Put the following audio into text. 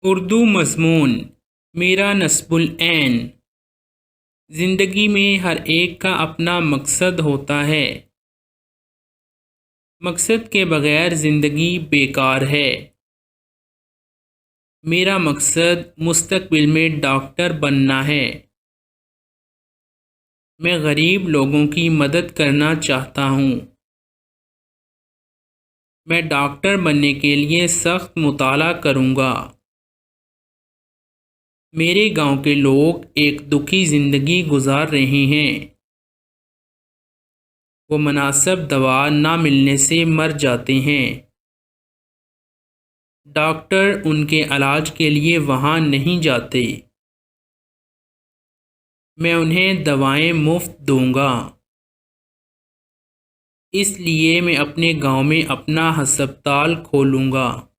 اردو مضمون میرا نصب العین۔ زندگی میں ہر ایک کا اپنا مقصد ہوتا ہے۔ مقصد کے بغیر زندگی بیکار ہے۔ میرا مقصد مستقبل میں ڈاکٹر بننا ہے۔ میں غریب لوگوں کی مدد کرنا چاہتا ہوں۔ میں ڈاکٹر بننے کے لیے سخت مطالعہ کروں گا۔ میرے گاؤں کے لوگ ایک دکھی زندگی گزار رہے ہیں۔ وہ مناسب دوا نہ ملنے سے مر جاتے ہیں۔ ڈاکٹر ان کے علاج کے لیے وہاں نہیں جاتے۔ میں انہیں دوائیں مفت دوں گا۔ اس لیے میں اپنے گاؤں میں اپنا ہسپتال کھولوں گا۔